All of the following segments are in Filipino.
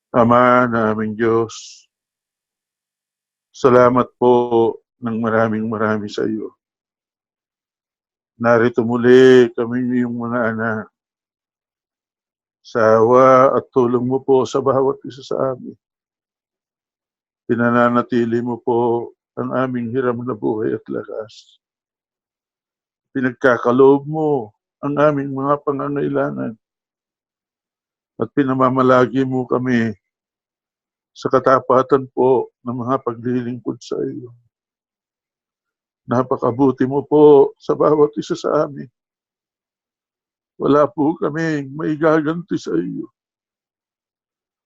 Ama naming Diyos, salamat po ng maraming sa iyo. Narito muli kami yung mga anak. Sa awa at tulong mo po sa bawat isa sa amin. Pinananatili mo po ang aming hiram na buhay at lakas. Pinagkakaloob mo ang aming mga pangangailangan. At pinamamalagi mo kami sa katapatan po ng mga paglilingkod sa iyo. Napakabuti mo po sa bawat isa sa amin. Wala po kami maigaganti sa iyo,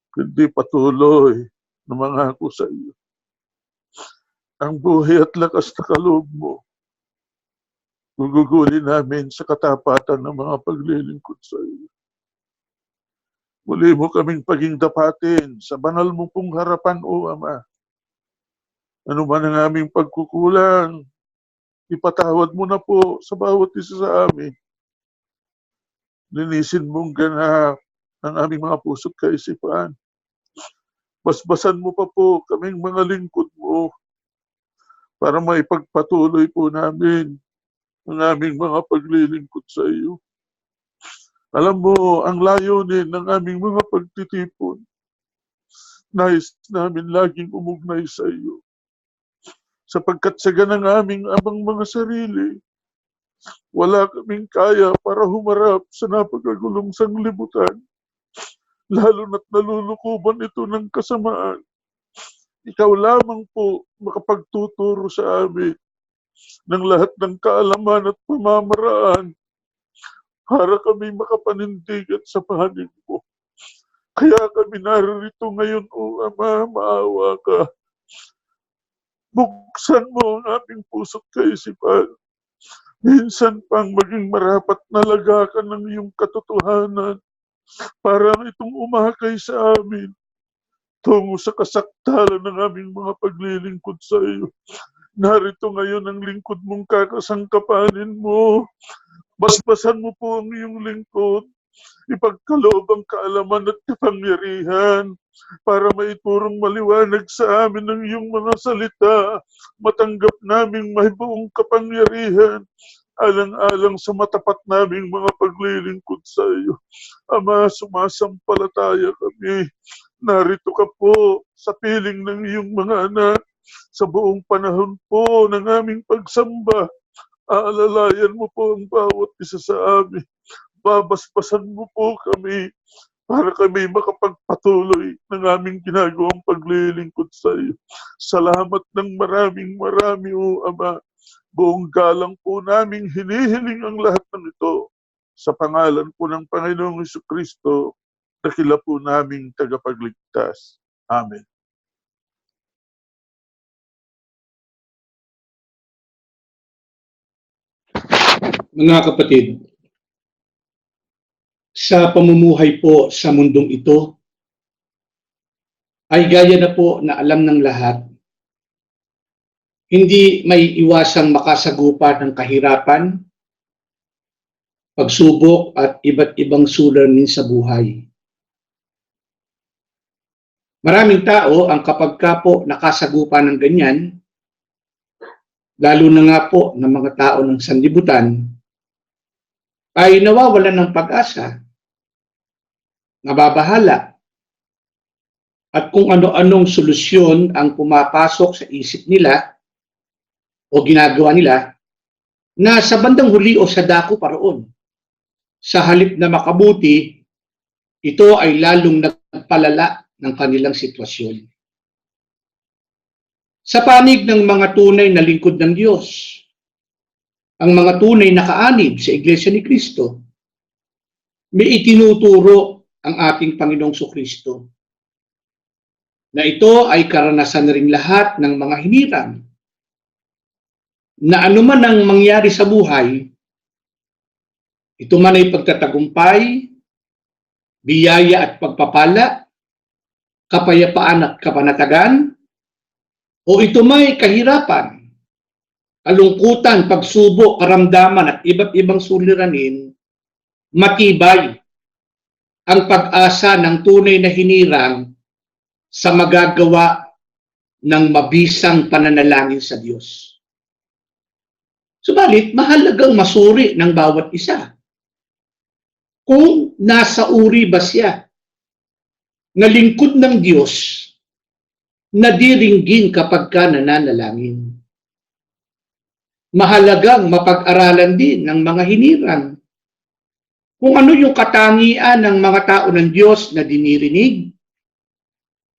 kundi patuloy na mangako sa iyo. Ang buhay at lakas na kaloob mo, gugugulin namin sa katapatan ng mga paglilingkod sa iyo. Muli mo kaming paging dapatin sa banal mo pong harapan, O Ama. Ano man ang aming pagkukulang, ipatawad mo na po sa bawat isa sa amin. Linisin mong ganap ang aming mga puso't kaisipan. Basbasan mo pa po kaming mga lingkod mo para maipagpatuloy po namin ang aming mga paglilingkod sa iyo. Alam mo, ang layunin ng aming mga pagtitipon, nais namin laging umugnay sa iyo. Sapagkat sa ganang aming abang mga sarili, wala kaming kaya para humarap sa napakagulong sanglibutan, lalo na't nalulukuban ito ng kasamaan. Ikaw lamang po makapagtuturo sa amin ng lahat ng kaalaman at pamamaraan para kami makapanindig at sa panig mo. Kaya kami narito ngayon, O Ama, maawa ka. Buksan mo ang aming puso't kaisipan. Minsan pang maging marapat na lagakan ng iyong katotohanan para itong umakay sa amin tungo sa kasaktalan ng aming mga paglilingkod sa iyo. Narito ngayon ang lingkod mong kakasangkapanin mo. Basbasan mo po ang iyong lingkod. Ipagkaloob ang kaalaman at kapangyarihan para maiturong maliwanag sa amin ng iyong mga salita. Matanggap naming may buong kapangyarihan alang-alang sa matapat naming mga paglilingkod sa iyo. Ama, sumasampalataya kami. Narito ka po sa piling ng iyong mga anak sa buong panahon po ng aming pagsamba. Aalalayan mo po ang bawat isa sa amin. Babasbasan mo po kami para kami makapagpatuloy ng aming ginagawang paglilingkod sa iyo. Salamat ng maraming O Ama. Buong galang po naming hinihiling ang lahat ng ito sa pangalan po ng Panginoong Jesucristo, dakila po naming tagapagligtas. Amen. Mga kapatid, sa pamumuhay po sa mundong ito, ay gaya na po na alam ng lahat, hindi may iwasang makasagupa ng kahirapan, pagsubok at iba't ibang suliranin sa buhay. Maraming tao ang kapag ka po nakasagupa ng ganyan, lalo na nga po ng mga tao ng sanlibutan, ay nawawalan ng pag-asa, nababahala, at kung ano-anong solusyon ang pumapasok sa isip nila o ginagawa nila na sa bandang huli o sa dako paroon. Sa halip na makabuti, ito ay lalong nagpalala ng kanilang sitwasyon. Sa panig ng mga tunay na lingkod ng Diyos, ang mga tunay na kaanib sa Iglesia ni Cristo, may itinuturo ang ating Panginoong Kristo na ito ay karanasan na rin lahat ng mga hinirang na anuman ang mangyari sa buhay, ito man ay pagtatagumpay, biyaya at pagpapala, kapayapaan at kapanatagan, o ito may kahirapan, kalungkutan, pagsubok, karamdaman at iba't ibang suliranin, matibay ang pag-asa ng tunay na hinirang sa magagawa ng mabisang pananalangin sa Diyos. Subalit, mahalagang masuri ng bawat isa. Kung nasa uri ba siya na lingkod ng Diyos na diringgin kapag ka nananalangin. Mahalagang mapag-aralan din ng mga hinirang kung ano yung katangian ng mga tao ng Diyos na dinirinig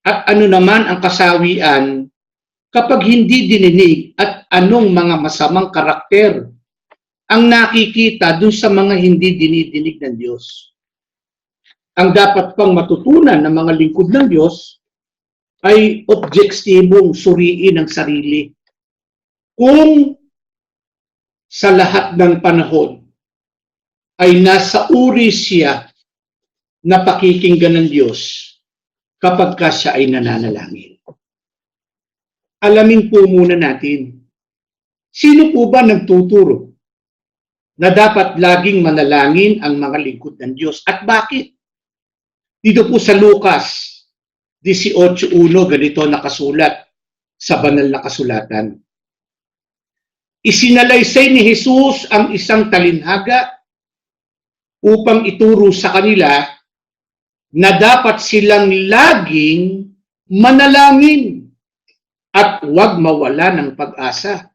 at ano naman ang kasawian kapag hindi dininig at anong mga masamang karakter ang nakikita dun sa mga hindi dinidinig ng Diyos. Ang dapat pang matutunan ng mga lingkod ng Diyos ay objektibong suriin ang sarili. Kung sa lahat ng panahon ay nasa uri siya na pakikinggan ng Diyos kapag ka siya ay nananalangin. Alamin po muna natin, sino po ba nagtuturo na dapat laging manalangin ang mga lingkod ng Diyos at bakit? Dito po sa Lucas 18:1, ganito nakasulat sa banal na kasulatan. Isinalaysay ni Jesus ang isang talinhaga upang ituro sa kanila na dapat silang laging manalangin at huwag mawala ng pag-asa.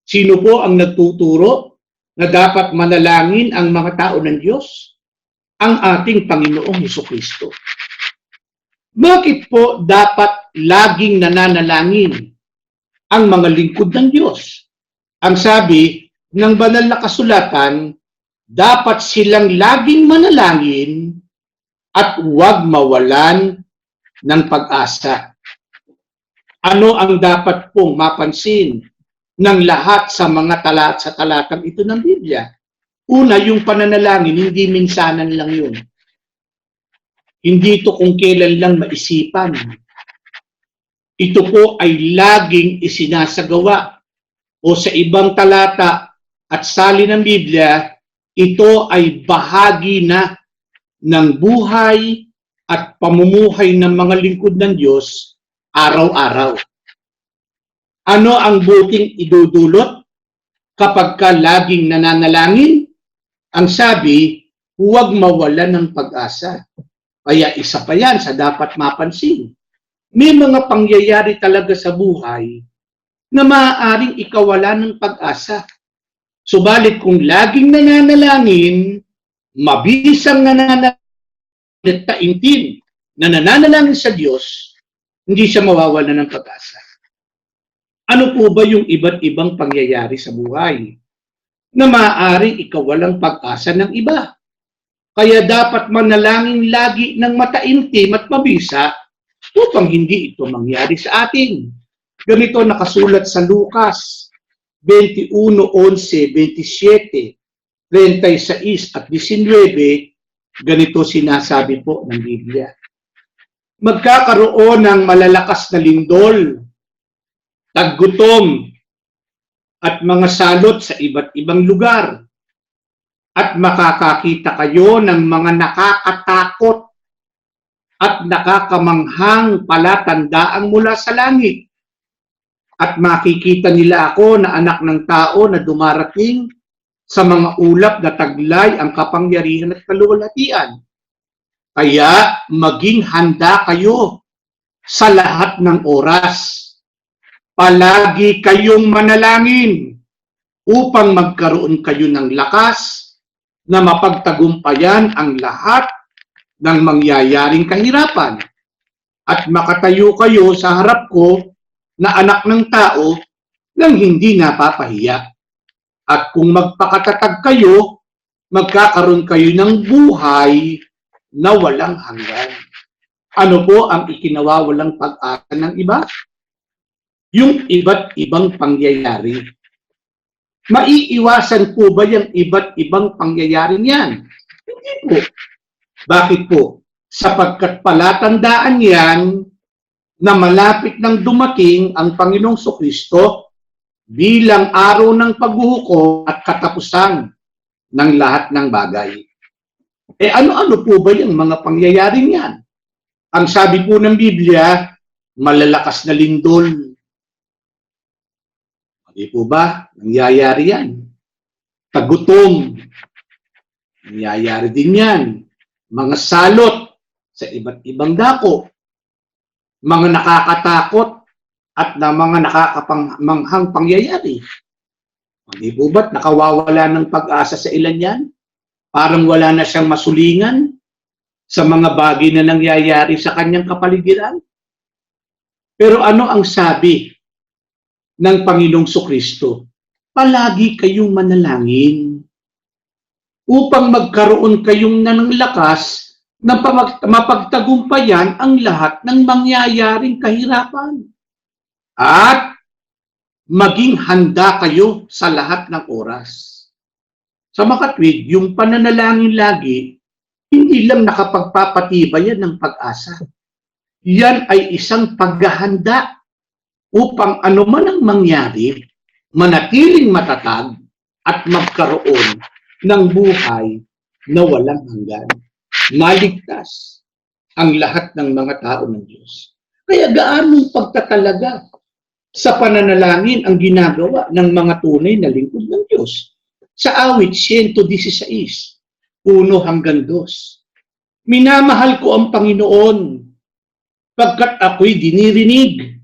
Sino po ang nagtuturo na dapat manalangin ang mga tao ng Diyos? Ang ating Panginoong Hesukristo. Bakit po dapat laging nananalangin ang mga lingkod ng Diyos? Ang sabi ng banal na kasulatan, dapat silang laging manalangin at huwag mawalan ng pag-asa. Ano ang dapat pong mapansin ng lahat sa mga talatang ito ng Biblia? Una, yung pananalangin, hindi minsanan lang yun. Hindi ito kung kailan lang maisipan. Ito po ay laging isinasagawa. O sa ibang talata at sali ng Biblia, ito ay bahagi na ng buhay at pamumuhay ng mga lingkod ng Diyos araw-araw. Ano ang buting idudulot kapag ka laging nananalangin? Ang sabi, huwag mawala ng pag-asa. Kaya isa pa yan sa dapat mapansin. May mga pangyayari talaga sa buhay na maaaring ikawala ng pag-asa. Subalit kung laging nananalangin, mabisang nananalangin at taimtim na nananalangin sa Diyos, hindi siya mawawala ng pag-asa. Ano po ba yung iba't ibang pangyayari sa buhay na maaaring ikawalang pag-asa ng iba? Kaya dapat manalangin lagi ng mataimtim at mabisa upang hindi ito mangyari sa atin. Ganito nakasulat sa Lucas 21:11, 27, 36 at 19, ganito sinasabi po ng Biblia. Magkakaroon ng malalakas na lindol, taggutom, at mga salot sa iba't ibang lugar. At makakakita kayo ng mga nakakatakot at nakakamanghang palatandaan mula sa langit. At makikita nila ako na anak ng tao na dumarating sa mga ulap na taglay ang kapangyarihan at kaluwalhatian. Kaya maging handa kayo sa lahat ng oras. Palagi kayong manalangin upang magkaroon kayo ng lakas na mapagtagumpayan ang lahat ng mangyayaring kahirapan. At makatayo kayo sa harap ko na anak ng tao nang hindi napapahiya. At kung magpakatatag kayo, magkakaroon kayo ng buhay na walang hanggan. Ano po ang ikinawawalang pag-asa ng iba? Yung iba't ibang pangyayari. Maiiwasan po ba yung iba't ibang pangyayari niyan? Hindi po. Bakit po? Sapagkat palatandaan yan na malapit nang dumating ang Panginoong Kristo bilang araw ng paghuhukom at katapusan ng lahat ng bagay. Ano-ano po ba yung mga pangyayari niyan? Ang sabi po ng Biblia, malalakas na lindol. Hindi po ba? Nangyayari yan. Tagutom. Nangyayari din yan. Mga salot sa iba't ibang dako. Mga nakakatakot at na mga nakakapanghang pangyayari. Hindi po ba't nakawawala ng pag-asa sa ilan yan? Parang wala na siyang masulingan sa mga bagay na nangyayari sa kanyang kapaligiran. Pero ano ang sabi ng Panginoong Sukristo? Palagi kayong manalangin upang magkaroon kayong ng lakas na mapagtagumpayan ang lahat ng mangyayaring kahirapan. At maging handa kayo sa lahat ng oras. Sa makatwid, yung pananalangin lagi, hindi lang nakapagpapatibay yan ng pag-asa. Yan ay isang paghahanda upang anuman ang mangyari, manatiling matatag at magkaroon ng buhay na walang hanggan. Maligtas ang lahat ng mga tao ng Diyos. Kaya gaanong pagtatalaga sa pananalangin ang ginagawa ng mga tunay na lingkod ng Diyos. Sa awit 116, 1 hanggang 2. Minamahal ko ang Panginoon pagkat ako'y dinirinig.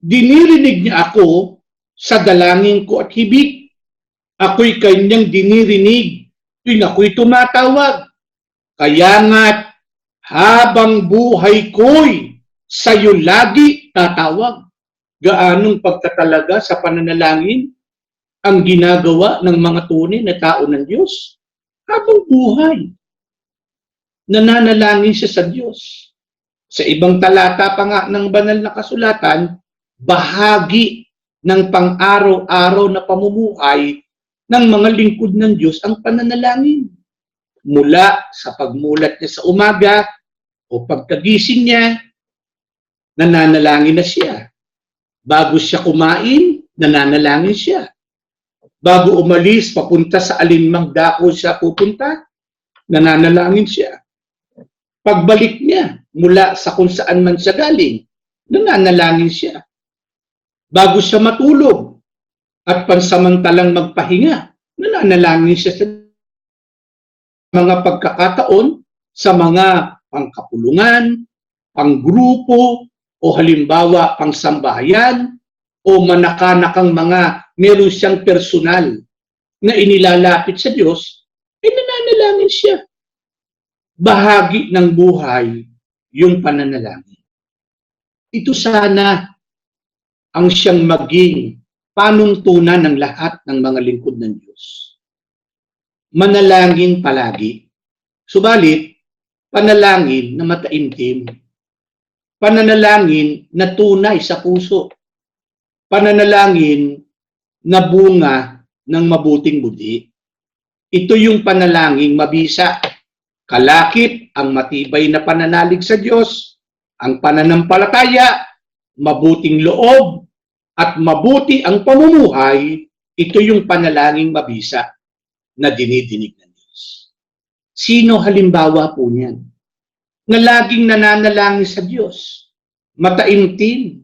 Dinirinig niya ako sa dalangin ko at hibik. Ako'y kanyang dinirinig tuwing ako'y tumatawag. Kaya nga't habang buhay ko'y sa'yo lagi tatawag. Gaanong pagtatalaga sa pananalangin ang ginagawa ng mga tunay na tao ng Diyos? Habang buhay, nananalangin siya sa Diyos. Sa ibang talata pa nga ng banal na kasulatan, bahagi ng pang-araw-araw na pamumuhay ng mga lingkod ng Diyos ang pananalangin. Mula sa pagmulat niya sa umaga o pagkagising niya, nananalangin na siya. Bago siya kumain, nananalangin siya. Bago umalis, papunta sa alinmang dako siya pupunta, nananalangin siya. Pagbalik niya mula sa kung saan man siya galing, nananalangin siya. Bago siya matulog at pansamantalang magpahinga, nananalangin siya sa mga pagkakataon, sa mga pangkapulungan, panggrupo, o halimbawa pangsambahayan, o manakanakang mga meron siyang personal na inilalapit sa Diyos, ay nananalangin siya. Bahagi ng buhay yung pananalangin. Ito sana ang siyang maging panuntunan ng lahat ng mga lingkod ng Diyos. Manalangin palagi. Subalit, panalangin na mataimtim. Pananalangin na tunay sa puso. Pananalangin na bunga ng mabuting budi. Ito yung panalangin mabisa. Kalakip ang matibay na pananalig sa Diyos, ang pananampalataya, mabuting loob, at mabuti ang pamumuhay. Ito yung panalangin mabisa na dinidinig ng Diyos. Sino halimbawa po niyan? Na laging nananalangin sa Diyos, mataimtim,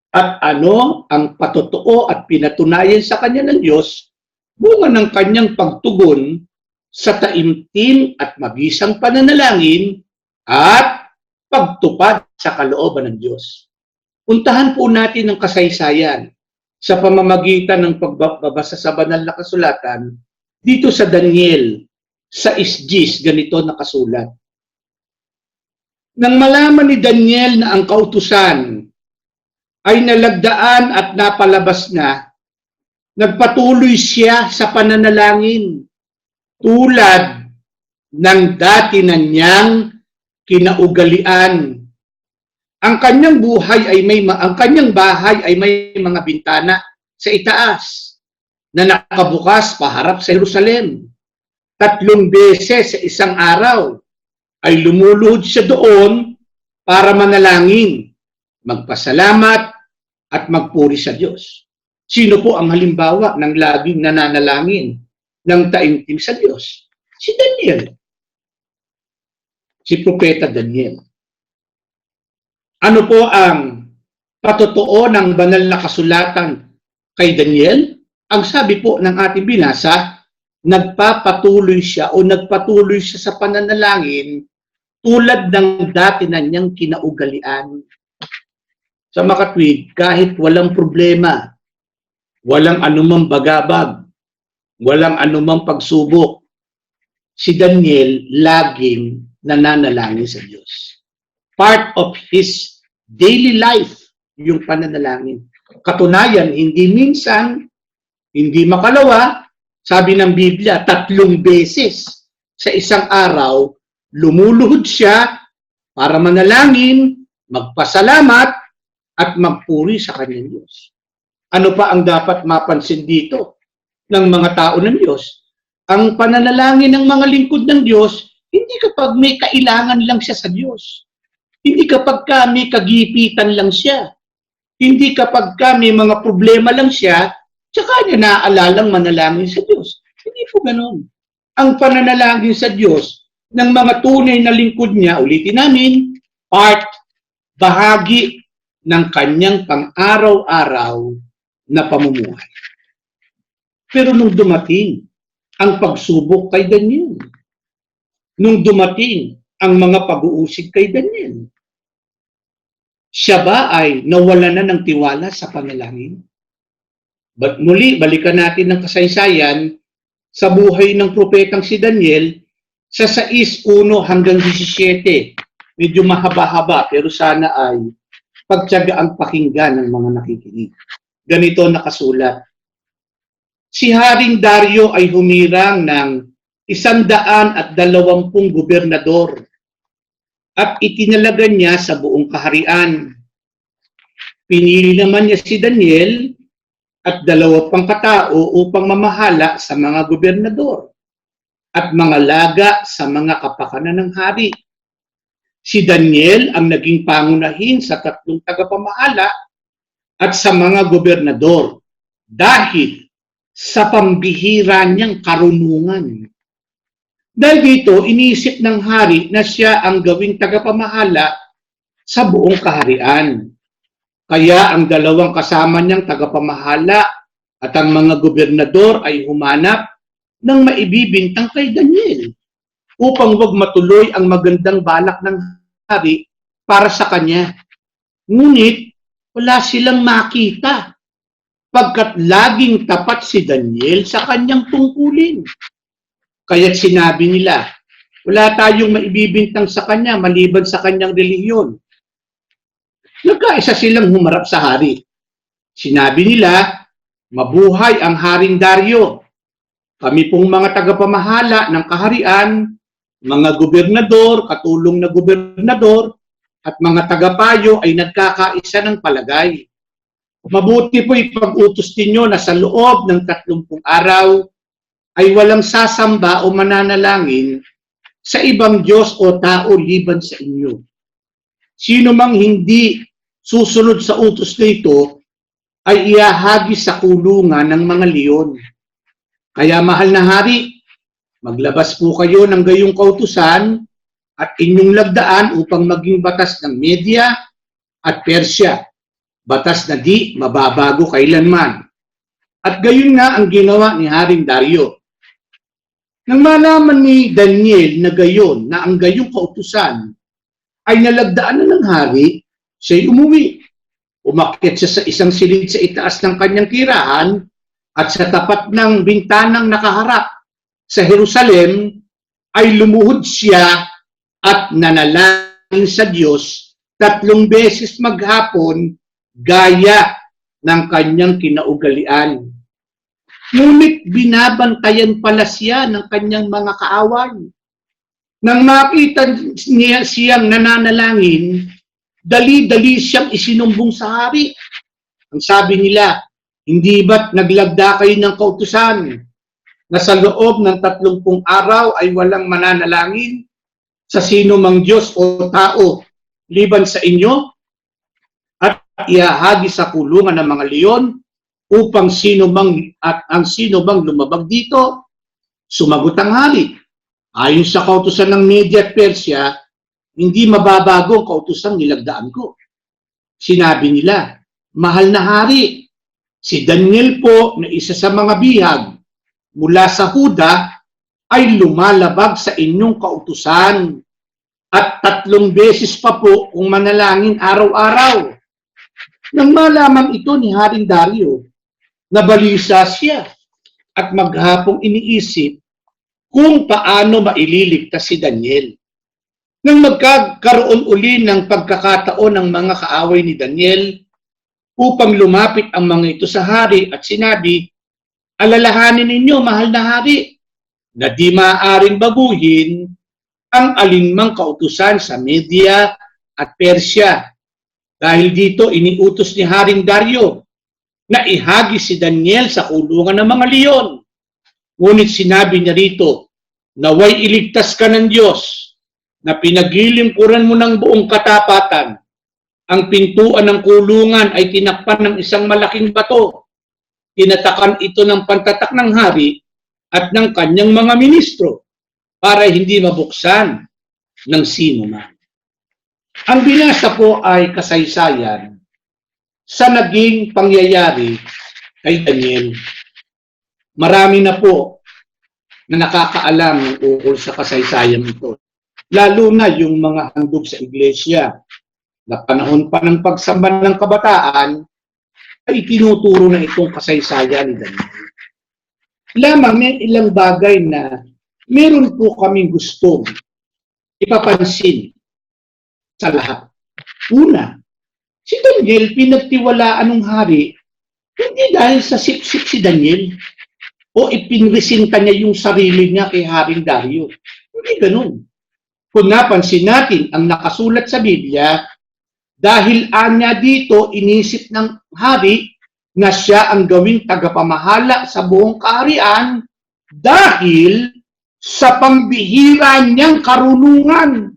at ano ang patotoo at pinatunayan sa kanya ng Diyos, bunga ng kanyang pagtugon sa taimtim at mabisang pananalangin at pagtupad sa kalooban ng Diyos. Puntahan po natin ang kasaysayan sa pamamagitan ng pagbabasa sa banal na kasulatan dito sa Daniel, sa 6:10, ganito nakasulat. Nang malaman ni Daniel na ang kautusan ay nalagdaan at napalabas na, nagpatuloy siya sa pananalangin tulad ng dati na niyang kinaugalian. Ang kanyang bahay ay may mga bintana sa itaas na nakabukas paharap sa Jerusalem. 3 beses sa isang araw ay lumuluhod siya doon para manalangin, magpasalamat at magpuri sa Diyos. Sino po ang halimbawa ng laging nananalangin ng taimtim sa Diyos? Si Daniel. Si Propeta Daniel. Ano po ang patotoo ng banal na kasulatan kay Daniel? Ang sabi po ng ating binasa, nagpapatuloy siya sa pananalangin tulad ng dati na niyang kinaugalian. Sa makatwid, kahit walang problema, walang anumang bagabag, walang anumang pagsubok, si Daniel laging nananalangin sa Diyos. Part of his daily life, yung pananalangin. Katunayan, hindi minsan, hindi makalawa, sabi ng Biblia, 3 beses sa isang araw, lumuluhod siya para manalangin, magpasalamat, at magpuri sa kanyang Diyos. Ano pa ang dapat mapansin dito ng mga tao ng Diyos? Ang pananalangin ng mga lingkod ng Diyos, hindi kapag may kailangan lang siya sa Diyos. Hindi kapag may kagipitan lang siya. Hindi kapag may mga problema lang siya, tsaka niya naalalang manalangin sa Diyos. Hindi po ganun. Ang pananalangin sa Diyos ng mga tunay na lingkod niya, ulitin namin, bahagi ng kanyang pang-araw-araw na pamumuhay. Pero nung dumating ang pagsubok kay Daniel, nung dumating ang mga pag-uusig kay Daniel, siya ba ay nawala na ng tiwala sa panalangin? Muli, balikan natin ng kasaysayan sa buhay ng propetang si Daniel sa 6:1 hanggang 17. Medyo mahaba-haba, pero sana ay pagtiyagaan pakinggan ng mga nakikinig. Ganito nakasulat. Si Haring Dario ay humirang ng 120 gobernador at itinalaga niya sa buong kaharian. Pinili naman niya si Daniel at 2 pang katao upang mamahala sa mga gobernador at mga laga sa mga kapakanan ng hari. Si Daniel ang naging pangunahin sa 3 tagapamahala at sa mga gobernador dahil sa pambihira niyang karunungan. Dahil dito, iniisip ng hari na siya ang gawing tagapamahala sa buong kaharian. Kaya ang 2 kasama niyang tagapamahala at ang mga gobernador ay humanap ng maibibintang kay Daniel upang wag matuloy ang magandang balak ng hari para sa kanya. Ngunit wala silang makita pagkat laging tapat si Daniel sa kanyang tungkulin. Kaya't sinabi nila, wala tayong maibibintang sa kanya maliban sa kanyang relihiyon. Nagkaisa silang humarap sa hari. Sinabi nila, mabuhay ang Haring Dario. Kami pong mga tagapamahala ng kaharian, mga gobernador, katulong na gobernador, at mga tagapayo ay nagkakaisa ng palagay. Mabuti po ipag-utos ninyo na sa loob ng 30 araw ay walang sasamba o mananalangin sa ibang Diyos o tao liban sa inyo. Sino mang hindi susunod sa utos na ito ay iahagi sa kulungan ng mga leon. Kaya mahal na hari, maglabas po kayo ng gayong kautusan at inyong lagdaan upang maging batas ng Media at Persya. Batas na di mababago kailanman. At gayon nga ang ginawa ni Haring Dario. Nang malaman ni Daniel na gayon na ang gayong kautusan ay nalagdaan na ng hari, siya'y umuwi. Umakyat siya sa isang silid sa itaas ng kanyang tirahan at sa tapat ng bintanang nakaharap sa Jerusalem ay lumuhod siya at nanalangin sa Diyos 3 beses maghapon gaya ng kanyang kinaugalian. Ngunit binabantayan pala siya ng kanyang mga kaaway. Nang makita niya siyang nananalangin, dali-dali siyang isinumbong sa hari. Ang sabi nila, hindi ba't naglagda kayo ng kautusan na sa loob ng 30 araw ay walang mananalangin sa sino mang Diyos o tao liban sa inyo? At iahagi sa kulungan ng mga leon upang ang sino mang lumabag dito? Sumagot ang hari, ayon sa kautusan ng Media at Persya, hindi mababago ang kautusang nilagdaan ko. Sinabi nila, "Mahal na hari, si Daniel po na isa sa mga bihag mula sa Huda ay lumalabag sa inyong kautusan at 3 beses pa po kung manalangin araw-araw." Nang malaman ito ni Haring Dario, nabalisa siya at maghapong iniisip kung paano maililigtas si Daniel. Nang magkakaroon uli ng pagkakataon ng mga kaaway ni Daniel upang lumapit ang mga ito sa hari at sinabi, "Alalahanin ninyo, mahal na hari, na di maaaring baguhin ang alinmang kautusan sa Media at Persya. Dahil dito, iniutos ni Haring Dario na ihagi si Daniel sa kulungan ng mga leon. Ngunit sinabi niya rito, naway iligtas ka ng Diyos na pinaglilingkuran mo ng buong katapatan. Ang pintuan ng kulungan ay tinakpan ng isang malaking bato. Tinatakan ito ng pantatak ng hari at ng kanyang mga ministro para hindi mabuksan ng sino man." Ang binasa po ay kasaysayan sa naging pangyayari kay Daniel. Marami na po na nakakaalam ng ukol sa kasaysayan ito. Lalo na yung mga handog sa iglesia na panahon pa ng pagsamba ng kabataan ay tinuturo na itong kasaysayan ni Daniel. Lamang may ilang bagay na meron po kaming gustong ipapansin sa lahat. Una, si Daniel pinagtiwalaan ng hari hindi dahil sa sip-sip si Daniel o ipinresinta niya yung sarili niya kay Haring Dario. Hindi ganun. Kung napansin natin ang nakasulat sa Biblia, dahil anya dito inisip ng hari na siya ang gawing tagapamahala sa buong kaharian dahil sa pambihira niyang karunungan.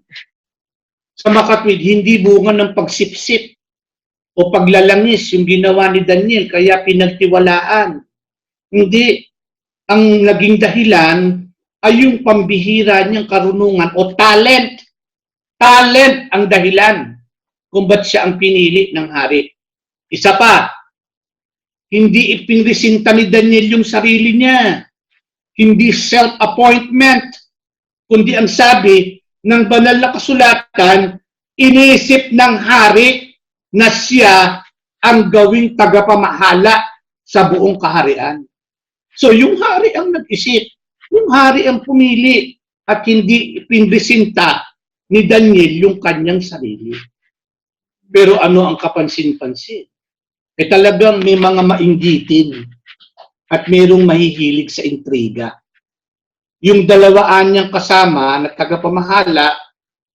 Sa makatwid, hindi bunga ng pagsipsip o paglalangis yung ginawa ni Daniel, kaya pinagtiwalaan. Hindi. Ang naging dahilan ay yung pambihira niyang karunungan o talent. Talent ang dahilan kung ba't siya ang pinili ng hari. Isa pa, hindi ipinresinta ni Daniel yung sarili niya. Hindi self-appointment, kundi ang sabi ng banal na kasulatan, inisip ng hari na siya ang gawing tagapamahala sa buong kaharian. So yung hari ang nag-isip, yung hari ang pumili at hindi ipinresinta ni Daniel yung kanyang sarili. Pero ano ang kapansin-pansin? Talagang may mga mainggitin at mayroong mahihilig sa intriga. Yung dalawaan niyang kasama na tagapamahala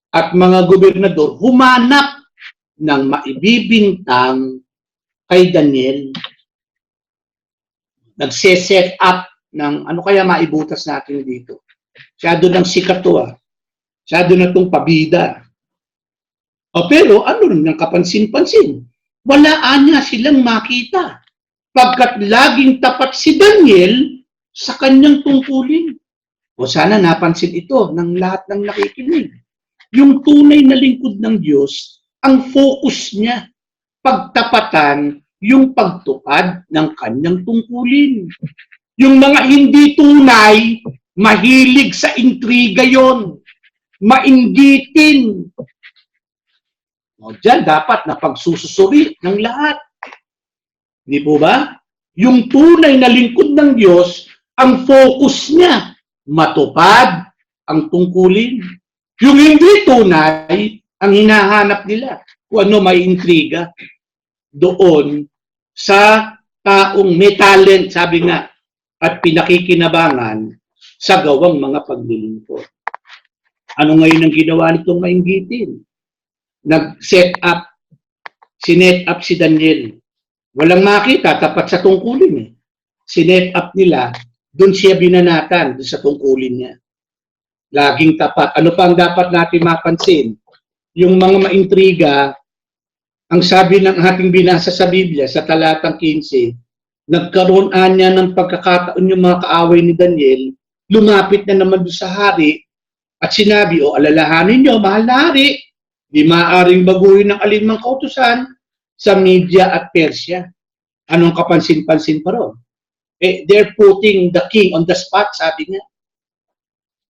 at mga gobernador humanap ng maibibintang kay Daniel. Nagse-set up ng ano kaya maibutas natin dito. Masyado ng sikat to Masyado na itong pabida. Pero ano rin ng kapansin-pansin? Walaan niya silang makita. Pagkat laging tapat si Daniel sa kanyang tungkulin. O sana napansin ito ng lahat ng nakikinig. Yung tunay na lingkod ng Diyos, ang focus niya, pagtapatan yung pagtupad ng kanyang tungkulin. Yung mga hindi tunay, mahilig sa intriga yon, mainggitin. O dyan dapat na pagsususuri ng lahat. Di po ba? Yung tunay na lingkod ng Diyos, ang focus niya, matupad ang tungkulin. Yung hindi tunay, ang hinahanap nila, kung ano may intriga doon sa taong may talent, sabi nga, at pinakikinabangan sa gawang mga paglilingkod. Ano ngayon ang ginawa nitong mainggitin? Nag-set up, sinet up si Daniel. Walang makita, tapat sa tungkulin. Sinet up nila, doon siya binanatan, doon sa tungkulin niya. Laging tapat. Ano pa ang dapat natin mapansin? Yung mga maintriga, ang sabi ng ating binasa sa Biblia, sa talatang 15, nagkaroon niya ng pagkakataon yung mga kaaway ni Daniel, lumapit na naman doon sa hari, at sinabi, alalahanin niyo, mahal na hari, di maaaring baguhin ng alinmang kautusan sa Media at Persia. Anong kapansin-pansin pa ron? They're putting the king on the spot, sabi niya.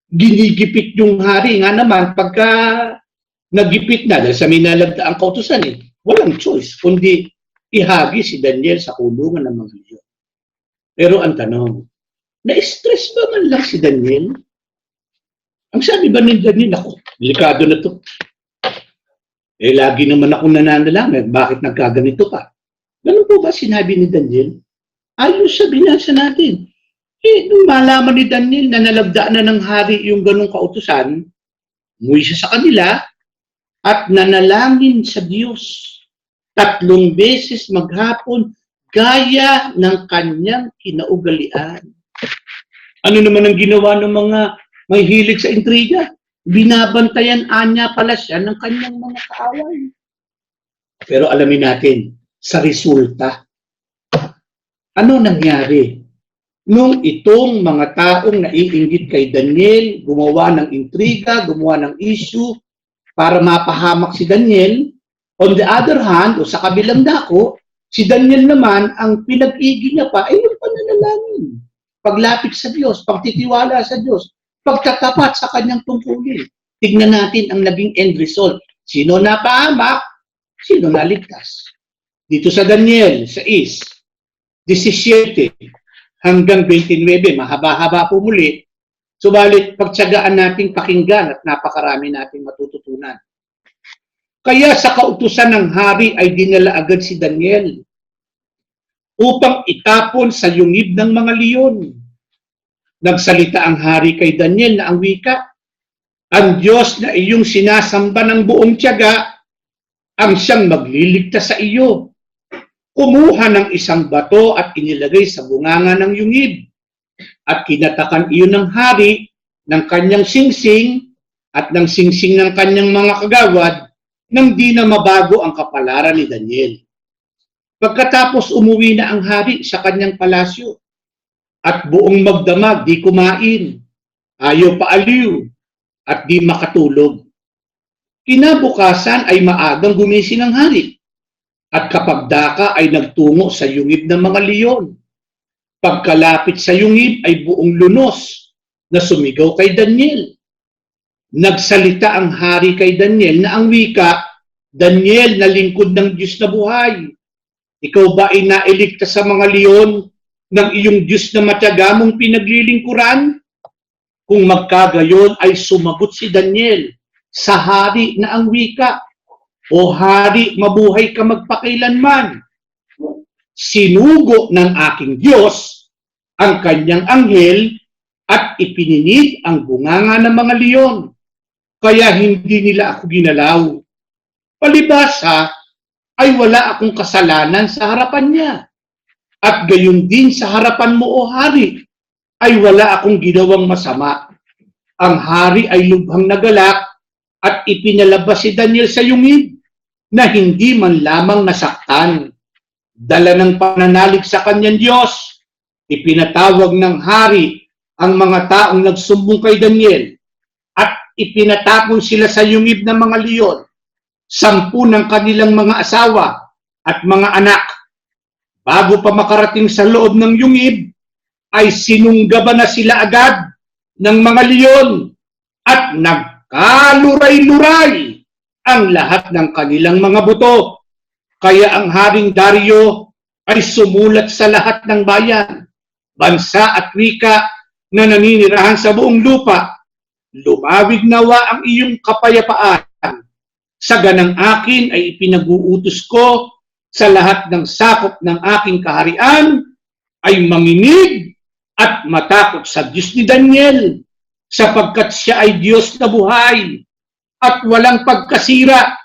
Ginigipit yung hari nga naman pagka nagipit na dahil sa minalagdaang kautusan walang choice kundi ihagi si Daniel sa kulungan ng mga leon. Pero ang tanong, na-stress ba man lang si Daniel? Ang sabi ba ni Daniel, ako, delikado na to. Lagi naman akong nananalangin, bakit nagkaganito pa? Ganun po ba sinabi ni Daniel? Ayos sa binasa natin. Nung malaman ni Daniel na nalagdaan na ng hari yung ganung kautusan, umuwi siya sa kanila at nanalangin sa Diyos. 3 beses maghapon gaya ng kanyang kinaugalian. Ano naman ang ginawa ng mga may hilig sa intriga? Binabantayan anya pala siya ng kanyang mga kaaway. Pero alamin natin, sa resulta, ano nangyari? Nung itong mga taong naiinggit kay Daniel, gumawa ng intriga, gumawa ng issue para mapahamak si Daniel, on the other hand, o sa kabilang dako, si Daniel naman, ang pinag-igi niya pa ay yung pananalangin. Paglapit sa Diyos, pagtitiwala sa Diyos, pagtatapat sa kanyang tungkulin. Tignan natin ang naging end result. Sino napahamak? Sino naligtas? Dito sa Daniel, sa 17 hanggang 29, mahaba-haba po muli. Subalit, pagtsagaan nating pakinggan at napakarami nating matututunan. Kaya sa kautusan ng hari ay dinala agad si Daniel upang itapon sa yungib ng mga leon. Nagsalita ang hari kay Daniel na ang wika, ang Diyos na iyong sinasamba ng buong tiyaga ang siyang magliligtas sa iyo. Kumuha ng isang bato at inilagay sa bunganga ng yungib at kinatakan iyon ng hari ng kanyang singsing at ng singsing ng kanyang mga kagawad nang di na mabago ang kapalaran ni Daniel. Pagkatapos umuwi na ang hari sa kanyang palasyo at buong magdamag di kumain, ayaw paaliw at di makatulog. Kinabukasan ay maagang gumising ang hari at kapag daka ay nagtungo sa yungib ng mga leon. Pagkalapit sa yungib ay buong lunos na sumigaw kay Daniel. Nagsalita ang hari kay Daniel na ang wika, Daniel na lingkod ng Diyos na buhay, ikaw ba ay nailigtas sa mga leon ng iyong Diyos na matyaga mong pinaglilingkuran? Kung magkagayon ay sumagot si Daniel sa hari na ang wika, o hari, mabuhay ka magpakilanman. Sinugo ng aking Diyos ang kanyang anghel at ipininig ang bunganga ng mga leon. Kaya hindi nila ako ginalaw. Palibhasa ay wala akong kasalanan sa harapan niya. At gayon din sa harapan mo, o hari, ay wala akong ginawang masama. Ang hari ay lubhang nagalak at ipinalabas si Daniel sa yungib na hindi man lamang nasaktan. Dala ng pananalig sa kanyang Diyos, ipinatawag ng hari ang mga taong nagsumbong kay Daniel at ipinatapon sila sa yungib ng mga leon, 10 ng kanilang mga asawa at mga anak. Bago pa makarating sa loob ng yungib, ay sinunggaban na sila agad ng mga leon at nagkaluray-luray ang lahat ng kanilang mga buto. Kaya ang Haring Dario ay sumulat sa lahat ng bayan, bansa at wika na naninirahan sa buong lupa. Lumawig nawa ang iyong kapayapaan. Sa ganang akin ay ipinag-uutos ko sa lahat ng sakop ng aking kaharian ay manginig at matakot sa Diyos ni Daniel, sapagkat siya ay Diyos na buhay at walang pagkasira,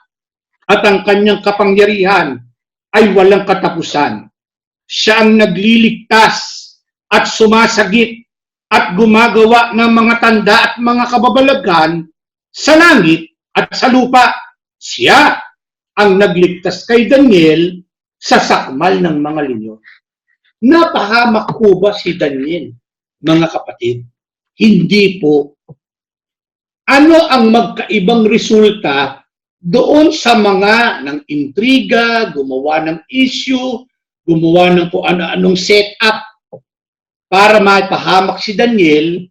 at ang kanyang kapangyarihan ay walang katapusan. Siya ang nagliligtas at sumasagip at gumagawa ng mga tanda at mga kababalaghan sa langit at sa lupa. Siya ang nagligtas kay Daniel sa sakmal ng mga leon. Napahamak po ba si Daniel, mga kapatid? Hindi po. Ano ang magkaibang resulta doon sa mga ng intriga, gumawa ng issue, gumawa ng kung ano-anong setup para maipahamak si Daniel.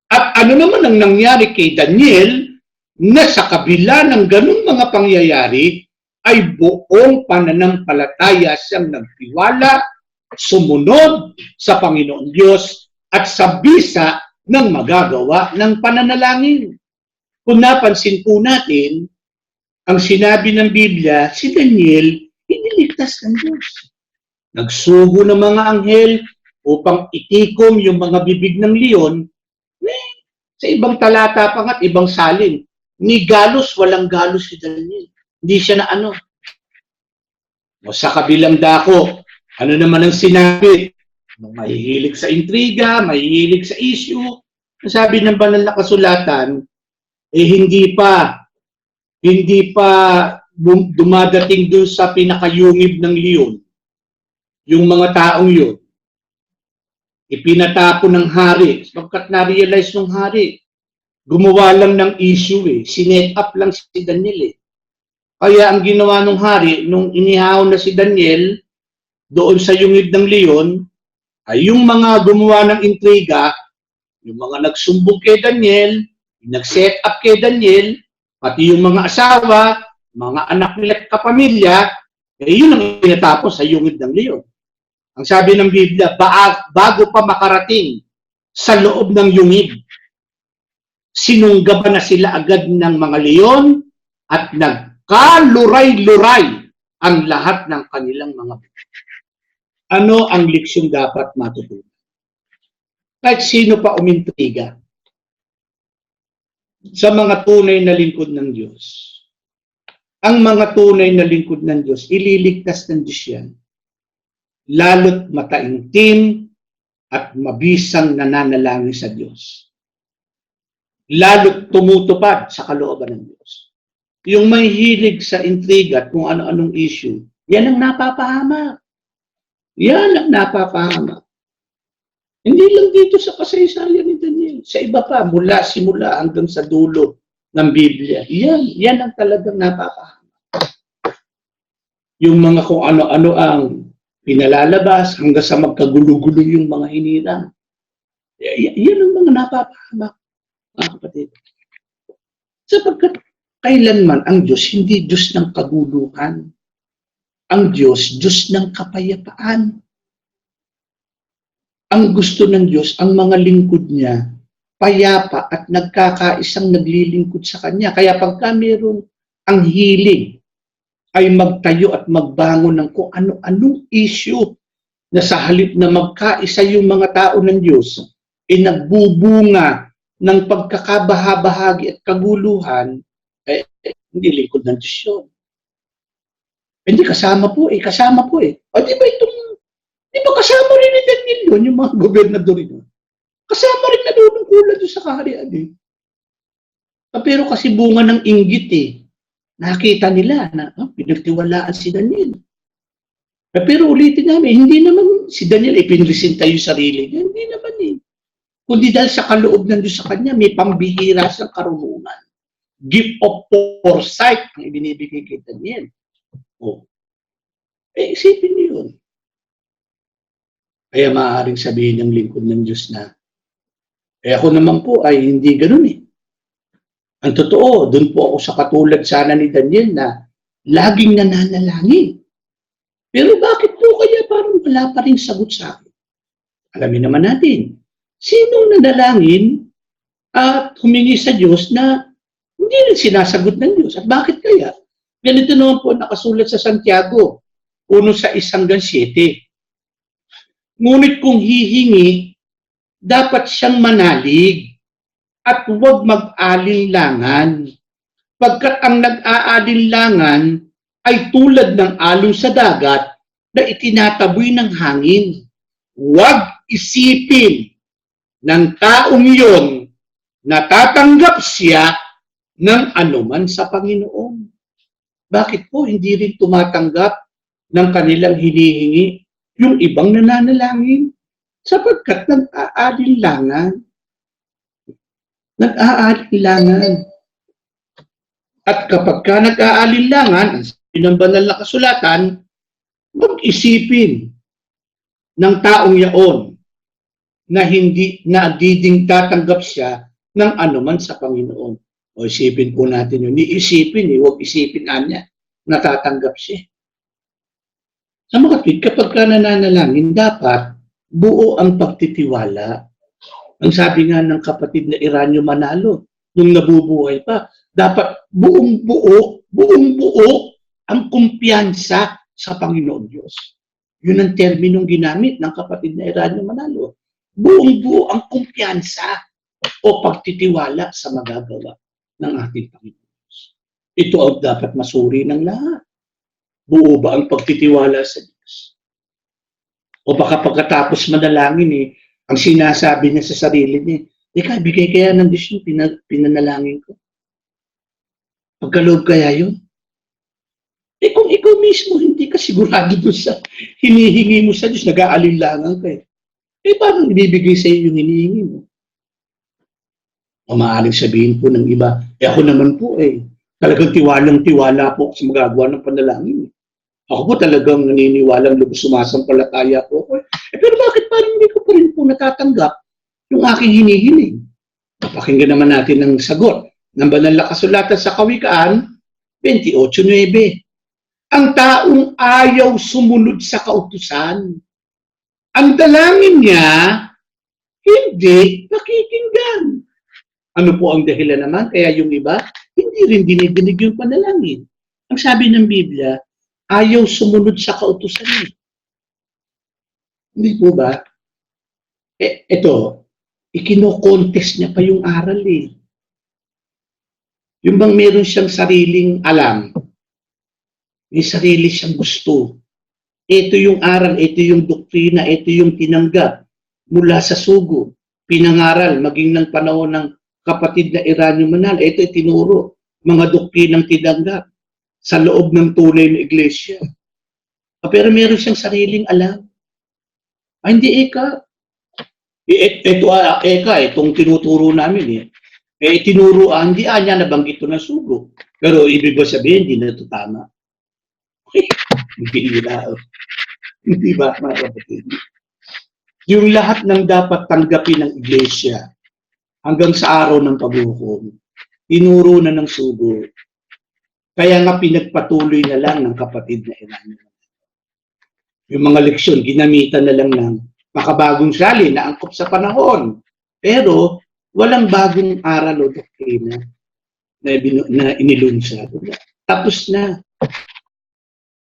At ano naman ang nangyari kay Daniel na sa kabila ng ganung mga pangyayari ay buong pananampalataya siyang nagtiwala, sumunod sa Panginoon Diyos at sa bisa ng magagawa ng pananalangin. Kung napansin po natin, ang sinabi ng Biblia, si Daniel, iniligtas ng Diyos. Nagsugo ng mga anghel upang itikom yung mga bibig ng leon. Sa ibang talata pa nga, ibang salin, ni galos, walang galos si Daniel. Hindi siya na ano. O sa kabilang dako, ano naman ang sinabi? Mahihilig sa intriga, mahihilig sa issue. Sabi ng banal na kasulatan, hindi pa dumadating doon sa pinakayungib ng leon. Yung mga taong yun, ipinatapon ng hari, sapagkat na-realize ng hari, gumawa lang ng issue sinet up lang si Daniel Kaya ang ginawa ng hari, nung inihaw na si Daniel, doon sa yungib ng leon, ay yung mga gumawa ng intriga, yung mga nagsumbong kay Daniel, nag-set up kay Daniel, pati yung mga asawa, mga anak nila at kapamilya, yun ang pinatapos sa yungib ng leon. Ang sabi ng Biblia, bago pa makarating sa loob ng yungib, sinunggaban na sila agad ng mga leon at nagkaluray-luray ang lahat ng kanilang mga bukid. Ano ang leksyong dapat matutunan? Kahit sino pa umintriga sa mga tunay na lingkod ng Diyos. Ang mga tunay na lingkod ng Diyos, ililigtas ng Diyos yan. Lalo't mataimtim at mabisang nananalangin sa Diyos. Lalo't tumutupad sa kalooban ng Diyos. Yung may hilig sa intriga at kung ano-anong issue, yan ang napapahamak. Yan ang napapahamak. Hindi lang dito sa kasaysayan ni Daniel. Sa iba pa, simula hanggang sa dulo ng Biblia. Yan ang talagang napapahamak. Yung mga kung ano-ano ang pinalalabas hanggang sa magkagulo-gulo yung mga hinirang. Yan ang mga napapahamak, mga kapatid. Sapagkat kailanman ang Diyos, hindi Diyos ng kaguluhan. Ang Diyos, Diyos ng kapayapaan. Ang gusto ng Diyos, ang mga lingkod niya, payapa at nagkakaisang naglilingkod sa Kanya. Kaya pagka mayroong ang hiling, ay magtayo at magbangon ng kung ano-anong issue na sa halip na magkaisa yung mga tao ng Diyos, nagbubunga ng pagkakabahabahagi at kaguluhan, hindi lingkod ng Diyos yun. Hindi kasama po kasama po O di ba kasama rin ni Daniel yun, yung mga gobernador yun. Kasama rin nadudungkulan doon sa kaharian Pero kasi bunga ng inggit nakita nila na pinagtiwalaan si Daniel. Pero ulitin namin, hindi naman si Daniel ipinresenta yung sarili niya. Hindi naman Kundi dahil sa kaloob ng Diyos sa kanya, may pambihira siyang karunungan. Gift of foresight ang ibinibigay kay Daniel. Isipin niyo yun. Kaya maaaring sabihin ng lingkod ng Diyos na, ako naman po ay hindi ganun Ang totoo, doon po ako sa katulad sana ni Daniel na laging nananalangin. Pero bakit po kaya parang wala pa rin sagot sa akin? Alamin naman natin, sinong nanalangin at humingi sa Diyos na hindi rin sinasagot ng Diyos? At bakit kaya? Ganito naman po nakasulat sa Santiago, 1:6-7. Ngunit kung hihingi, dapat siyang manalig at huwag mag-alinlangan. Pagkat ang nag-aalinlangan ay tulad ng alon sa dagat na itinataboy ng hangin. Huwag isipin ng taong iyon na tatanggap siya ng anuman sa Panginoon. Bakit po hindi rin tumatanggap ng kanilang hinihingi yung ibang nananalangin? Sapagkat nag-aalinlangan. At kapag ka nag-aalinlangan, ang sabi ng banal na kasulatan, mag-isipin ng taong yaon na hindi na diding tatanggap siya ng anuman sa Panginoon. O isipin po natin yun. Iisipin, huwag isipin anya, natatanggap siya. Sa mga kapatid, kapag ka nananalangin, dapat buo ang pagtitiwala. Ang sabi nga ng kapatid na Iranyo Manalo, nung nabubuhay pa, dapat buong buo ang kumpiyansa sa Panginoon Diyos. Yun ang terminong ginamit ng kapatid na Iranyo Manalo. Buong buo ang kumpiyansa o pagtitiwala sa magagawa ng ating Panginoon Diyos. Ito ang dapat masuri ng lahat. Buo ba ang pagtitiwala sa Diyos? O baka pagkatapos manalangin ang sinasabi niya sa sarili niya, teka, bigay kaya ng Diyos yung pinanalangin ko. Pagkaloob kaya yun? Kung ikaw mismo hindi ka sigurado doon sa hinihingi mo sa Diyos, nag-aalinlangan ka paano ibibigay sa iyo yung hinihingi mo? O maaaring sabihin po ng iba, ako naman po talagang tiwalang-tiwala po sa magagawa ng panalangin. Ako po talagang naniniwalang lubos sumasampalataya po ako. Pero bakit parang hindi ko pa rin po natatanggap yung aking hinihiling? Pakinggan naman natin ang sagot ng banal na kasulatan sa Kawikaan 28:9. Ang taong ayaw sumunod sa kautusan, ang dalangin niya hindi nakikinggan. Ano po ang dahilan naman? Kaya yung iba, hindi rin dinidinig yung panalangin. Ang sabi ng Biblia, ayaw sumunod sa kautusan niya. Hindi po ba? Ito, ikino-contest niya pa yung aral Yung bang meron siyang sariling alam, may sarili siyang gusto. Ito yung aral, ito yung doktrina, ito yung tinanggap mula sa sugo, pinangaral, maging ng panahon ng kapatid na Iranyo Manalo. Ito itinuro, mga doktrinang tinanggap sa loob ng tunay na iglesia. Pero meron siyang sariling alam. Hindi eka. Itong tinuturo namin tinuro, hindi niya nabanggit ito ng sugo. Pero ibig ba sabihin, hindi na ito tama? Hindi ba, mga kapatid? Yung lahat ng dapat tanggapin ng iglesia hanggang sa araw ng paghukom, tinuro na ng sugo. Kaya nga pinagpatuloy na lang ng kapatid na Iranyo. Yung mga leksyon, ginamitan na lang ng makabagong sali na angkop sa panahon. Pero walang bagong aral o doktrina na inilunsad. Tapos na.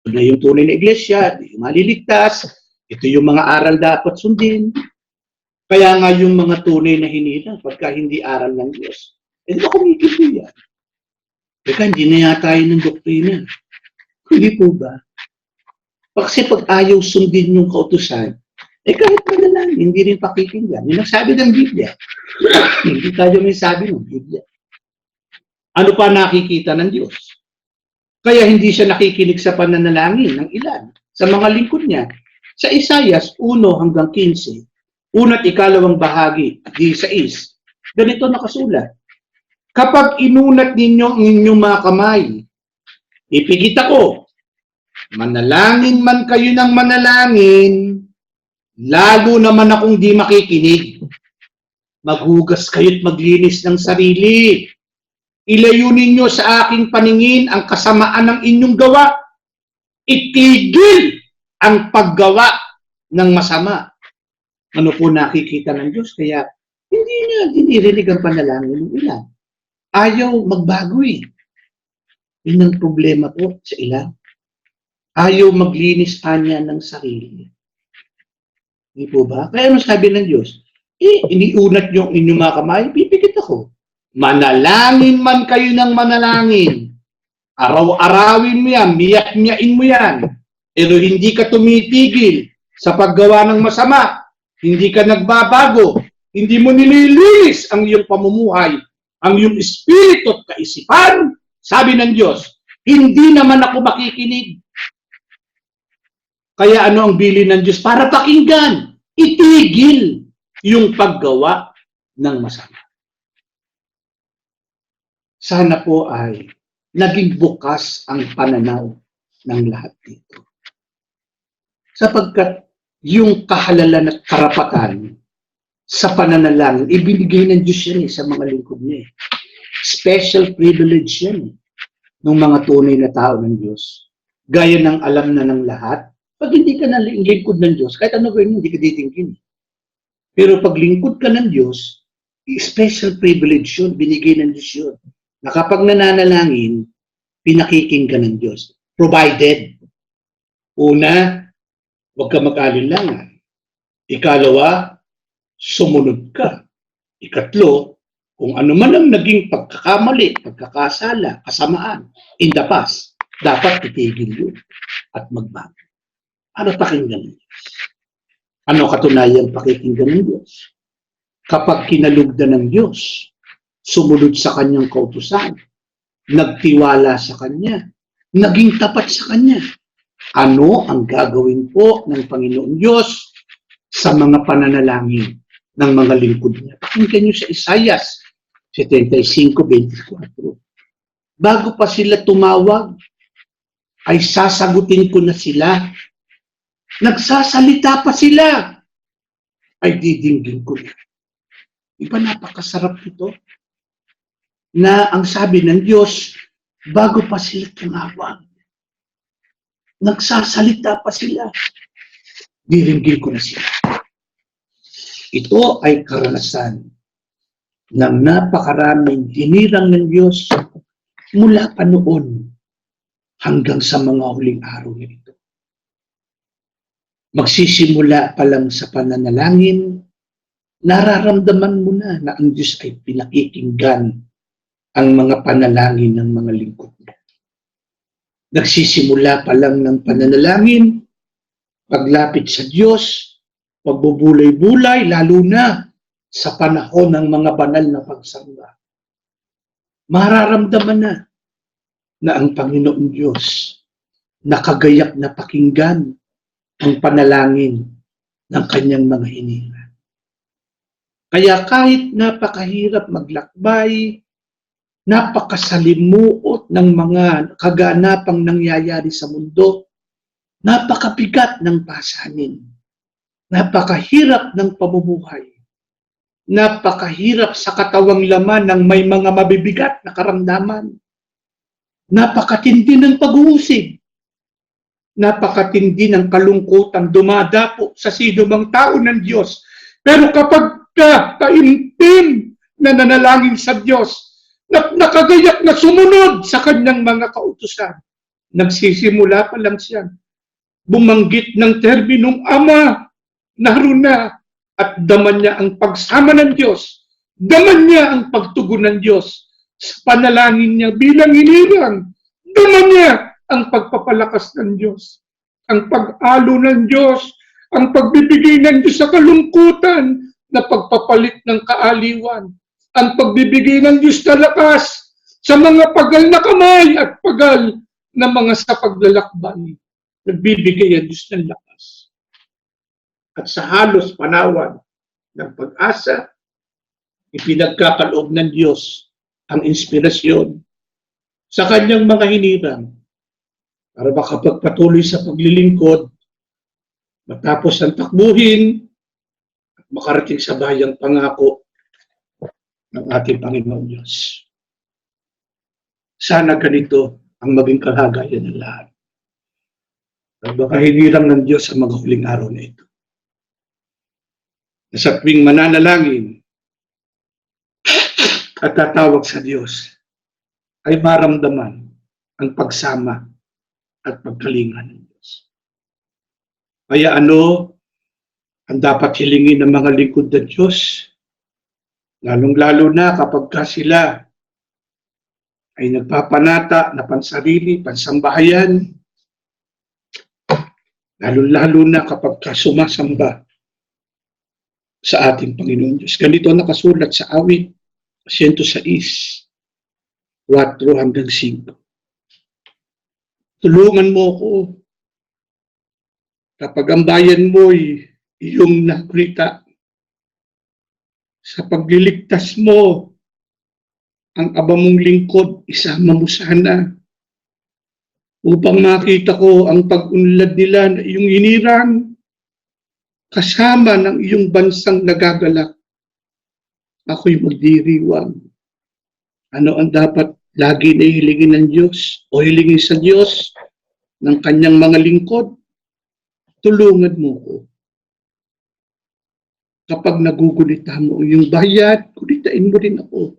Na yung tunay na iglesia, yung maliligtas, ito yung mga aral dapat sundin. Kaya nga yung mga tunay na hinila, pagka hindi aral ng Diyos, ba kumikita yan? Teka, hindi na yata yun ng doktrina. Hindi po ba? Kasi pag ayaw sundin yung kautusan, kahit pa hindi rin pakikinggan. Yung nagsabi ng Biblia. Hindi tayo may sabi ng Biblia. Ano pa nakikita ng Diyos? Kaya hindi siya nakikinig sa pananalangin ng ilan sa mga lingkod niya. Sa Isaias 1-15, 1 at 2 bahagi, 16, ganito nakasulat. Kapag inunat ninyo ang inyong mga kamay, ipigit ako, manalangin man kayo ng manalangin, lalo naman akong di makikinig. Maghugas kayo't maglinis ng sarili. Ilayo ninyo sa aking paningin ang kasamaan ng inyong gawa. Itigil ang paggawa ng masama. Ano po nakikita ng Diyos? Kaya hindi niya dinirinig ang panalangin ng ilan. Ayaw magbago Yun ang problema po sa ilan. Ayaw maglinis anya ng sarili. Hindi po ba? Kaya ano sabi ng Diyos? Iniunat niyo ang inyong mga kamay, pipikit ako. Manalangin man kayo ng manalangin. Araw-arawin mo yan, miyak-miyain mo yan. Pero hindi ka tumitigil sa paggawa ng masama. Hindi ka nagbabago. Hindi mo nililinis ang iyong pamumuhay, ang iyong espiritu at kaisipan. Sabi ng Diyos, hindi naman ako makikinig. Kaya ano ang bilin ng Diyos? Para pakinggan, itigil yung paggawa ng masama. Sana po ay naging bukas ang pananaw ng lahat dito. Sapagkat yung kahalalan at karapatan sa pananalangin, ibinigay ng Diyos yan sa mga lingkod niya. Special privilege yan ng mga tunay na tao ng Diyos. Gaya ng alam na ng lahat, pag hindi ka na lingkod ng Diyos, kahit ano gawin, hindi ka titingin. Pero pag lingkod ka ng Diyos, special privilege yun, binigay ng Diyos yun. Na kapag nananalangin, pinakikinggan ng Diyos. Provided. Una, huwag ka mag-alinlangan. Ikalawa, sumunod ka. Ikatlo, kung ano man ang naging pagkakamali, pagkakasala, kasamaan, in the past, dapat itigil yun at magbago. Ano pakinggan ng Diyos? Ano katunayan pakikinggan ng Diyos? Kapag kinalugdan ng Diyos, sumunod sa kanyang kautusan, nagtiwala sa kanya, naging tapat sa kanya. Ano ang gagawin po ng Panginoon Diyos sa mga pananalangin ng mga lingkod niya? Pakinggan niyo sa Isaiah 75:24. Bago pa sila tumawag, ay sasagutin ko na sila. Nagsasalita pa sila, ay didinggin ko na. Iba napakasarap ito na ang sabi ng Diyos, bago pa sila tumawag, nagsasalita pa sila, didinggin ko na sila. Ito ay karanasan ng napakaraming hinirang ng Diyos mula pa noon hanggang sa mga huling araw na ito. Magsisimula pa lang sa pananalangin, nararamdaman mo na ang Diyos ay pinakikinggan ang mga panalangin ng mga lingkod niya. Nagsisimula pa lang ng pananalangin, paglapit sa Diyos, pagbubulay-bulay, lalo na sa panahon ng mga banal na pagsamba. Mararamdaman na ang Panginoon Diyos nakagayak na pakinggan ang panalangin ng kanyang mga hininga. Kaya kahit napakahirap maglakbay, napakasalimuot ng mga kaganapang nangyayari sa mundo, napakabigat ng pasanin, napakahirap ng pamumuhay, napakahirap sa katawang laman ng may mga mabibigat na karamdaman, napakatindi ng pag-uusig, napakatindi ng kalungkutan dumadapo sa sinumang tao ng Diyos. Pero kapag taimtim na nanalangin sa Diyos, nakagayak na sumunod sa kanyang mga kautusan, nagsisimula pa lang siya bumanggit ng terminong Ama, naroon na, at daman niya ang pagsama ng Diyos, daman niya ang pagtugon ng Diyos sa panalangin niya bilang hinirang, daman niya ang pagpapalakas ng Diyos, ang pag-alo ng Diyos, ang pagbibigay ng Diyos sa kalungkutan na pagpapalit ng kaaliwan, ang pagbibigay ng Diyos na lakas sa mga pagal na kamay at pagal na mga sa paglalakbay. Nagbibigay ang Diyos ng lakas. At sa halos panawan ng pag-asa, ipinagkakaloob ng Diyos ang inspirasyon sa kanyang mga hinirang para makapagpatuloy sa paglilingkod, matapos ang takbuhin, at makarating sa bayang pangako ng ating Panginoon Diyos. Sana ganito ang maging kalagayan ng lahat. Nagpakahinirang ng Diyos sa mga huling araw na ito. Na sa tuwing mananalangin at tatawag sa Diyos, ay maramdaman ang pagsama at pagkalinga ng Diyos. Kaya ano ang dapat hilingin ng mga lingkod ng Diyos? Lalong-lalo na kapag sila ay nagpapanata na pansarili, pansambahayan, lalo-lalo na kapag sumasamba sa ating Panginoon Diyos. Ganito nakasulat sa awit 106, 4-5. Tulungan mo ako kapag ang bayan mo'y iyong nakita, sa pagliligtas mo, ang aba mong lingkod, isama mo sana upang makita ko ang pag-unlad nila na iyong hinirang kasama ng iyong bansang nagagalak. Ako'y magdiriwang. Ano ang dapat lagi na hilingin ng Diyos o hilingin sa Diyos ng kanyang mga lingkod? Tulungan mo ko. Kapag nagugulita mo ang iyong bayad, gulitain mo rin ako.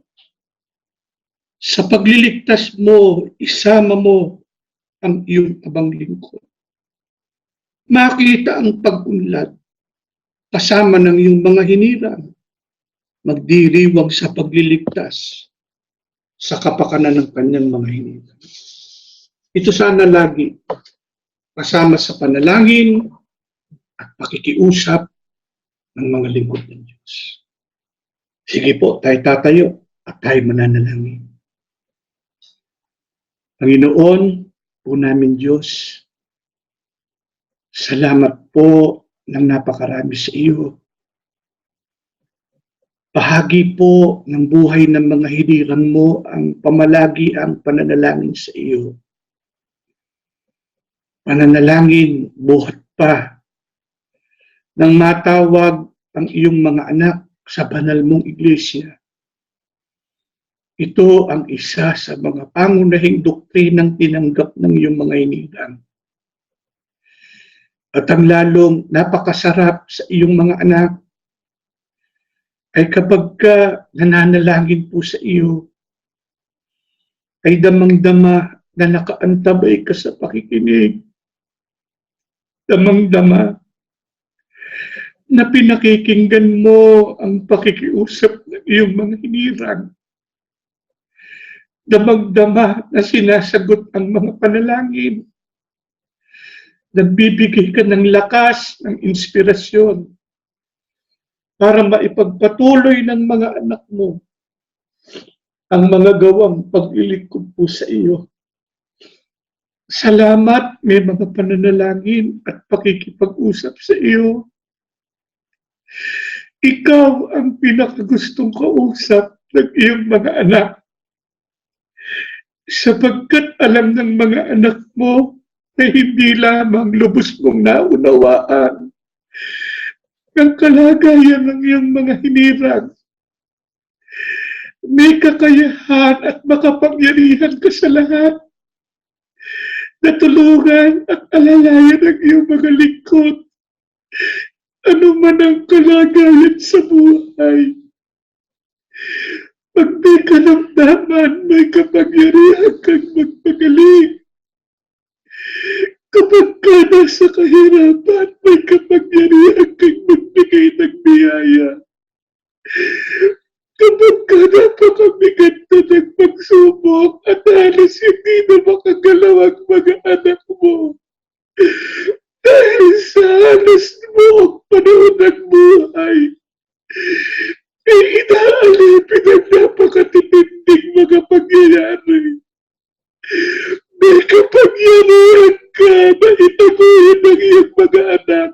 Sa pagliligtas mo, isama mo ang iyong abang lingkod. Makita ang pag-unlad kasama ng iyong mga hinirang. Magdiriwang sa pagliligtas sa kapakanan ng kanyang mga hinirang. Ito sana lagi kasama sa panalangin at pakikiusap ng mga lingkod ng Diyos. Sige po, tayo tatayo at tayo mananalangin. Panginoon, po namin Diyos, salamat po ng napakarami sa iyo. Bahagi po ng buhay ng mga hinirang mo ang pamalagi ang pananalangin sa iyo. Pananalangin buhat pa nang matawag ang iyong mga anak sa banal mong iglesia. Ito ang isa sa mga pangunahing doktrinang tinanggap ng iyong mga hinirang. At ang lalong napakasarap sa iyong mga anak ay kapag ka nananalangin po sa iyo, ay damang-dama na nakaantabay ka sa pakikinig. Damang-dama na pinakikinggan mo ang pakikiusap ng iyong mga hinirang. Damang-dama na sinasagot ang mga panalangin. Nagbibigay ka ng lakas, ng inspirasyon para maipagpatuloy ng mga anak mo ang mga gawang paglilingkod po sa iyo. Salamat, may mga pananalangin at pakikipag-usap sa iyo. Ikaw ang pinakagustong kausap ng iyong mga anak. Sapagkat alam ng mga anak mo na hindi lamang lubos mong naunawaan ng kalagayan ng iyong mga hinirang. May kakayahan at makapangyarihan ka sa lahat na tulungan at alalayan ang iyong mga lingkod. Ano man ang kalagayan sa buhay. Pag may karamdaman, may kapangyarihan kang magpagaling. Kapag ka nasa kahirapan, may kapangyarihan kang magbigay ng biyaya. Kapag ka napakabigat na ng pagsubok at halos hindi na makagalaw ang mga anak mo, dahil sa halos buong panahon ng buhay, ay inaalipin ang napakatitinding mga pangyayari. May kapangyarihan ka na itaguhin ng iyong mga anak.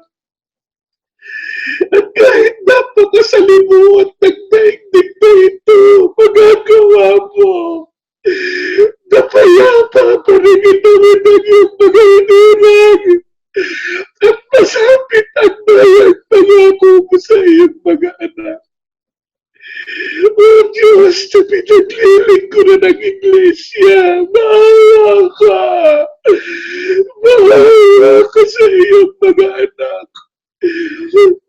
At kahit napakasalimuot ng daigdig na ito, magagawa mo. Napayapa pa rin itawin ng iyong mga hinirang. At masapit ang bayang pangako mo sa iyong mga anak. O Diyos, na pinagliling ko na ng iglesia, maawa ka! Maawa ka sa iyong mga anak.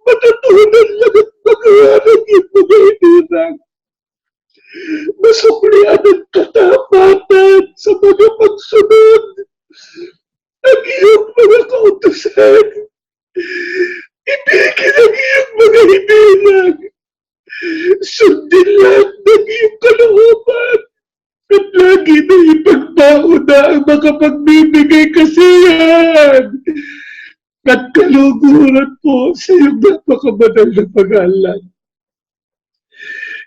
Matutunan lang at magawaran yung mga hinirang. Masuklian ang katapatan sa mga pagsunod. Ang iyong mga kautusan. Ibigin ang iyong mga hinirang. Sundin lang ng iyong kalooban at lagi na ipagpauna ang makapagbibigay kasiyahan at kaluguran po sa iyong napakabanal na pag-aalala.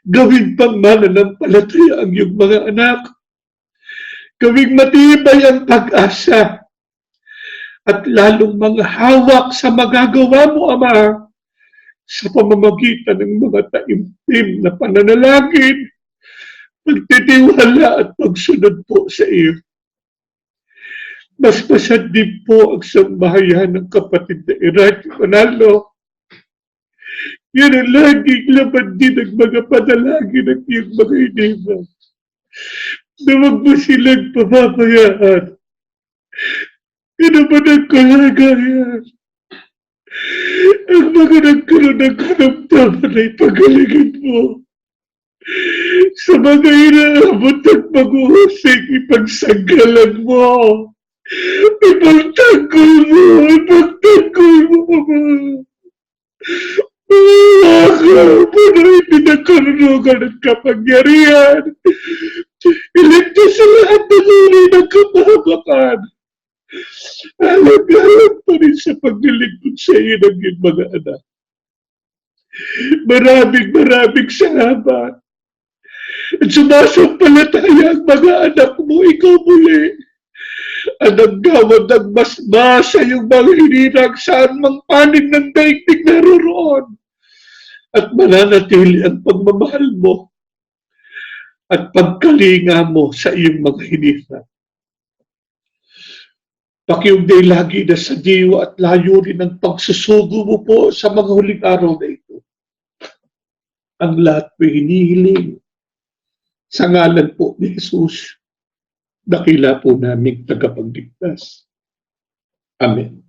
Gawin pang mananampalataya ang iyong mga anak. Gawing matibay ang pag-asa at lalong mga hawak sa magagawa mo, Ama, sa pamamagitan ng mga taimtim na pananalangin, pagtitiwala at pagsunod po sa iyo. Mas masad din po ang sambahayan ng kapatid na Eraño Manalo. Yan ang laging laman din ng mga panalangin ng iyong mga hinima. Na huwag mo silang pababayaan. Yan naman ang kalagayan. Ang mga nagkaroon ng karamdaman ay pagalingin mo. Sa mga inaabot at mag-uusig, ipagsanggalan mo. Ipagtanggol mo, ipagtanggol mo, Ama. Ako, punoy pinagkarunugan at kapangyarihan. Iligtas sa lahat ng uri ng kapahamakan. Alag-alag pa rin sa paglilingkod sa iyo ng iyong mga anak. Maraming salamat. At sumasampalataya ang mga anak mo, ikaw muli. At ang gawad ng mas yung mga hininang saan mang panig ng daigdig naroroon. At mananatili ang pagmamahal mo at pagkalinga mo sa iyong mga hininang. Pakiugday lagi na sa diwa at layunin ng pagsusugo mo po sa mga huling araw na ito. Ang lahat po hinihiling sa ngalan po ni Jesus, dakila po naming tagapagligtas. Amen.